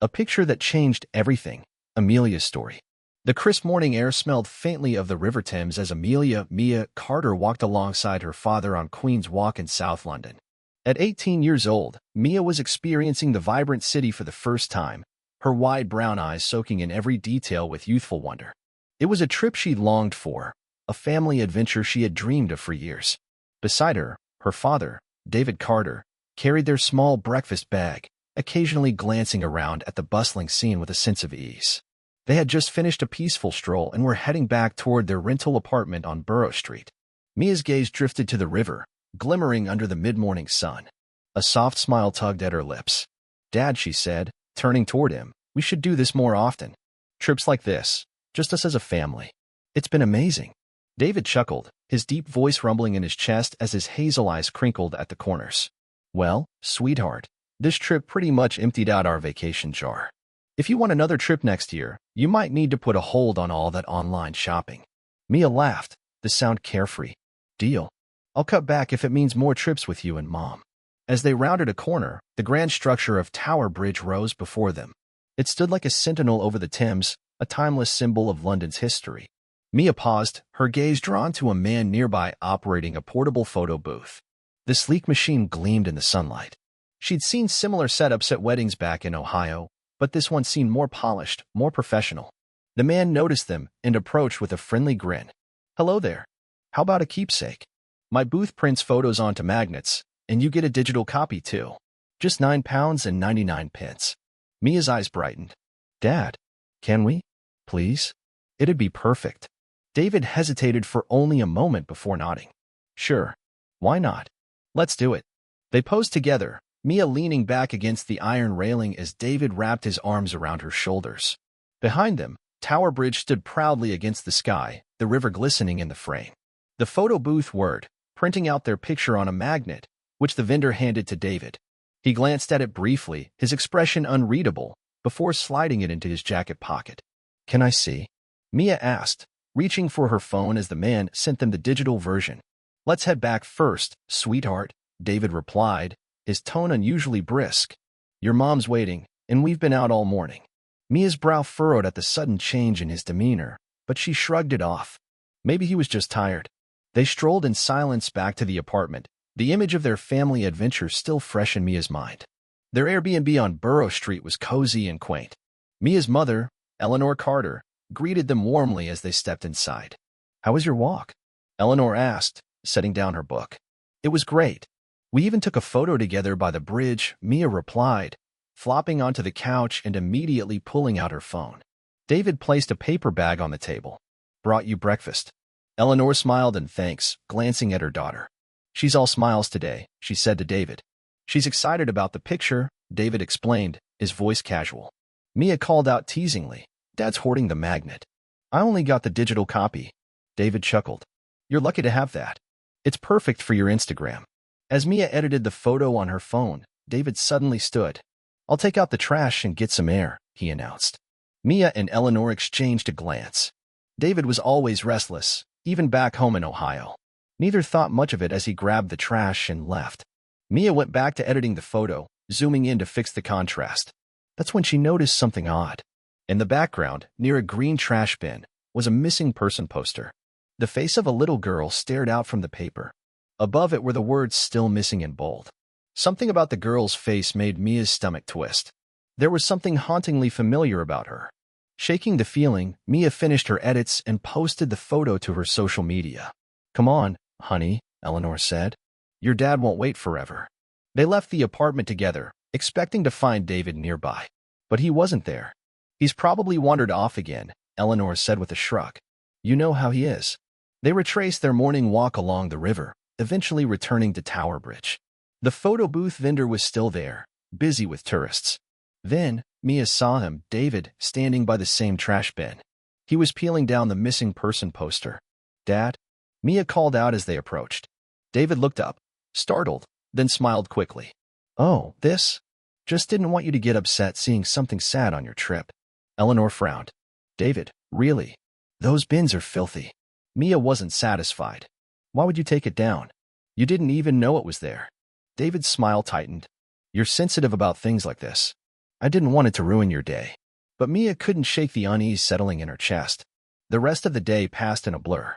A picture that changed everything. Amelia's story. The crisp morning air smelled faintly of the River Thames as Mia Carter walked alongside her father on Queen's Walk in South London. At 18 years old, Mia was experiencing the vibrant city for the first time, her wide brown eyes soaking in every detail with youthful wonder. It was a trip she longed for, a family adventure she had dreamed of for years. Beside her, her father, David Carter, carried their small breakfast bag, occasionally glancing around at the bustling scene with a sense of ease. They had just finished a peaceful stroll and were heading back toward their rental apartment on Borough Street. Mia's gaze drifted to the river, glimmering under the mid-morning sun. A soft smile tugged at her lips. "Dad," she said, turning toward him, "we should do this more often. Trips like this, just us as a family. It's been amazing." David chuckled, his deep voice rumbling in his chest as his hazel eyes crinkled at the corners. "Well, sweetheart, this trip pretty much emptied out our vacation jar. If you want another trip next year, you might need to put a hold on all that online shopping." Mia laughed, the sound carefree. "Deal. I'll cut back if it means more trips with you and Mom." As they rounded a corner, the grand structure of Tower Bridge rose before them. It stood like a sentinel over the Thames, a timeless symbol of London's history. Mia paused, her gaze drawn to a man nearby operating a portable photo booth. The sleek machine gleamed in the sunlight. She'd seen similar setups at weddings back in Ohio, but this one seemed more polished, more professional. The man noticed them and approached with a friendly grin. "Hello there. How about a keepsake? My booth prints photos onto magnets, and you get a digital copy too. Just £9.99. Mia's eyes brightened. "Dad, can we? Please? It'd be perfect." David hesitated for only a moment before nodding. "Sure. Why not? Let's do it." They posed together, Mia leaning back against the iron railing as David wrapped his arms around her shoulders. Behind them, Tower Bridge stood proudly against the sky, the river glistening in the frame. The photo booth whirred, printing out their picture on a magnet, which the vendor handed to David. He glanced at it briefly, his expression unreadable, before sliding it into his jacket pocket. "Can I see?" Mia asked, reaching for her phone as the man sent them the digital version. "Let's head back first, sweetheart," David replied, his tone unusually brisk. "Your mom's waiting, and we've been out all morning." Mia's brow furrowed at the sudden change in his demeanor, but she shrugged it off. Maybe he was just tired. They strolled in silence back to the apartment, the image of their family adventure still fresh in Mia's mind. Their Airbnb on Borough Street was cozy and quaint. Mia's mother, Eleanor Carter, greeted them warmly as they stepped inside. "How was your walk?" Eleanor asked, setting down her book. "It was great. We even took a photo together by the bridge," Mia replied, flopping onto the couch and immediately pulling out her phone. David placed a paper bag on the table. "Brought you breakfast." Eleanor smiled in thanks, glancing at her daughter. "She's all smiles today," she said to David. "She's excited about the picture," David explained, his voice casual. Mia called out teasingly, "Dad's hoarding the magnet." "I only got the digital copy." David chuckled. "You're lucky to have that. It's perfect for your Instagram." As Mia edited the photo on her phone, David suddenly stood. "I'll take out the trash and get some air," he announced. Mia and Eleanor exchanged a glance. David was always restless, even back home in Ohio. Neither thought much of it as he grabbed the trash and left. Mia went back to editing the photo, zooming in to fix the contrast. That's when she noticed something odd. In the background, near a green trash bin, was a missing person poster. The face of a little girl stared out from the paper. Above it were the words "still missing" in bold. Something about the girl's face made Mia's stomach twist. There was something hauntingly familiar about her. Shaking the feeling, Mia finished her edits and posted the photo to her social media. "Come on, honey," Eleanor said. "Your dad won't wait forever." They left the apartment together, expecting to find David nearby. But he wasn't there. "He's probably wandered off again," Eleanor said with a shrug. "You know how he is." They retraced their morning walk along the river, eventually returning to Tower Bridge. The photo booth vendor was still there, busy with tourists. Then, Mia saw him, David, standing by the same trash bin. He was peeling down the missing person poster. "Dad?" Mia called out as they approached. David looked up, startled, then smiled quickly. "Oh, this? Just didn't want you to get upset seeing something sad on your trip." Eleanor frowned. "David, really? Those bins are filthy." Mia wasn't satisfied. "Why would you take it down? You didn't even know it was there." David's smile tightened. "You're sensitive about things like this." I didn't want it to ruin your day. But Mia couldn't shake the unease settling in her chest. The rest of the day passed in a blur.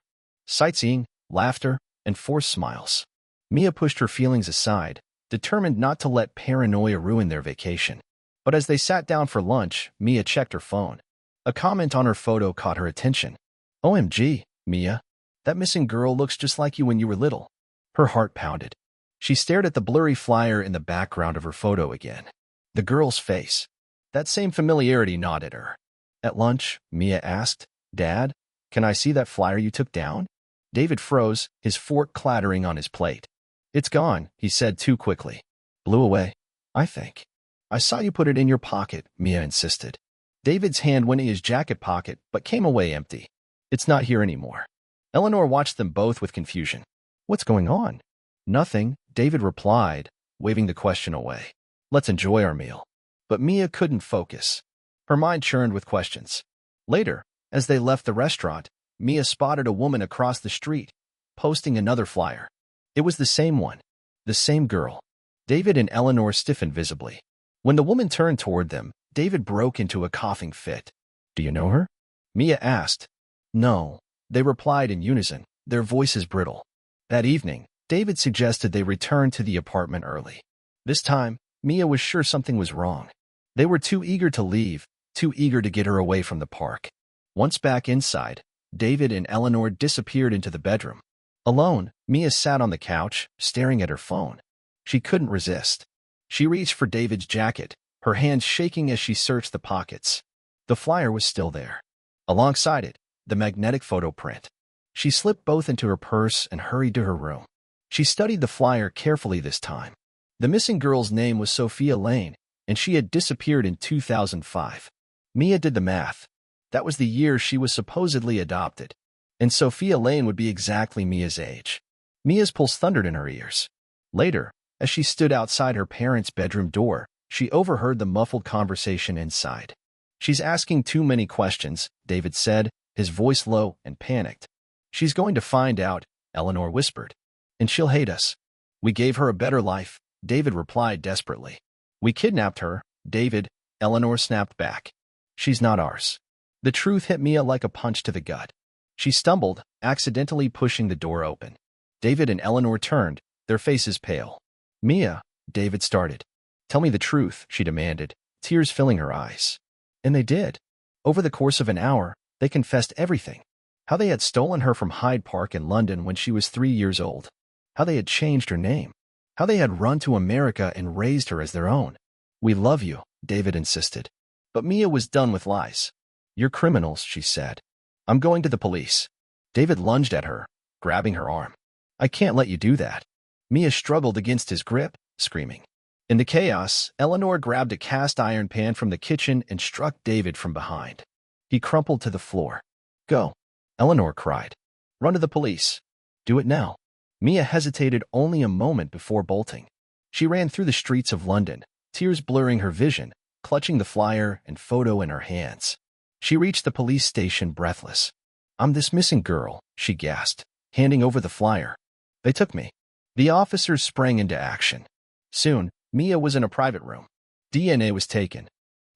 Sightseeing, laughter, and forced smiles. Mia pushed her feelings aside, determined not to let paranoia ruin their vacation. But as they sat down for lunch, Mia checked her phone. A comment on her photo caught her attention. OMG, Mia. That missing girl looks just like you when you were little. Her heart pounded. She stared at the blurry flyer in the background of her photo again. The girl's face. That same familiarity gnawed at her. At lunch, Mia asked, Dad, can I see that flyer you took down? David froze, his fork clattering on his plate. It's gone, he said too quickly. Blew away, I think. I saw you put it in your pocket, Mia insisted. David's hand went in his jacket pocket but came away empty. It's not here anymore. Eleanor watched them both with confusion. What's going on? Nothing, David replied, waving the question away. Let's enjoy our meal. But Mia couldn't focus. Her mind churned with questions. Later, as they left the restaurant, Mia spotted a woman across the street, posting another flyer. It was the same one. The same girl. David and Eleanor stiffened visibly. When the woman turned toward them, David broke into a coughing fit. Do you know her? Mia asked. No, they replied in unison, their voices brittle. That evening, David suggested they return to the apartment early. This time, Mia was sure something was wrong. They were too eager to leave, too eager to get her away from the park. Once back inside, David and Eleanor disappeared into the bedroom. Alone, Mia sat on the couch, staring at her phone. She couldn't resist. She reached for David's jacket, her hands shaking as she searched the pockets. The flyer was still there. Alongside it, the magnetic photo print. She slipped both into her purse and hurried to her room. She studied the flyer carefully this time. The missing girl's name was Sophia Lane, and she had disappeared in 2005. Mia did the math. That was the year she was supposedly adopted. And Sophia Lane would be exactly Mia's age. Mia's pulse thundered in her ears. Later, as she stood outside her parents' bedroom door, she overheard the muffled conversation inside. She's asking too many questions, David said, his voice low and panicked. She's going to find out, Eleanor whispered. And she'll hate us. We gave her a better life, David replied desperately. We kidnapped her, David, Eleanor snapped back. She's not ours. The truth hit Mia like a punch to the gut. She stumbled, accidentally pushing the door open. David and Eleanor turned, their faces pale. Mia, David started. Tell me the truth, she demanded, tears filling her eyes. And they did. Over the course of an hour, they confessed everything. How they had stolen her from Hyde Park in London when she was 3 years old. How they had changed her name. How they had run to America and raised her as their own. We love you, David insisted. But Mia was done with lies. You're criminals, she said. I'm going to the police. David lunged at her, grabbing her arm. I can't let you do that. Mia struggled against his grip, screaming. In the chaos, Eleanor grabbed a cast iron pan from the kitchen and struck David from behind. He crumpled to the floor. Go, Eleanor cried. Run to the police. Do it now. Mia hesitated only a moment before bolting. She ran through the streets of London, tears blurring her vision, clutching the flyer and photo in her hands. She reached the police station breathless. I'm this missing girl, she gasped, handing over the flyer. They took me. The officers sprang into action. Soon, Mia was in a private room. DNA was taken.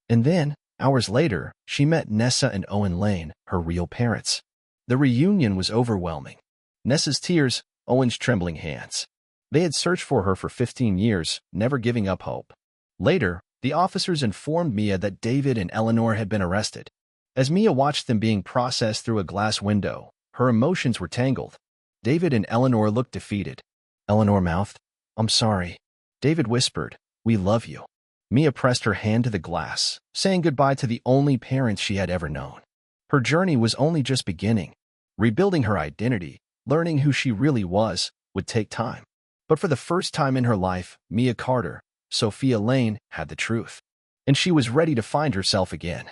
And then, hours later, she met Nessa and Owen Lane, her real parents. The reunion was overwhelming. Nessa's tears, Owen's trembling hands. They had searched for her for 15 years, never giving up hope. Later, the officers informed Mia that David and Eleanor had been arrested. As Mia watched them being processed through a glass window, her emotions were tangled. David and Eleanor looked defeated. Eleanor mouthed, I'm sorry. David whispered, we love you. Mia pressed her hand to the glass, saying goodbye to the only parents she had ever known. Her journey was only just beginning. Rebuilding her identity, learning who she really was, would take time. But for the first time in her life, Mia Carter, Sophia Lane, had the truth. And she was ready to find herself again.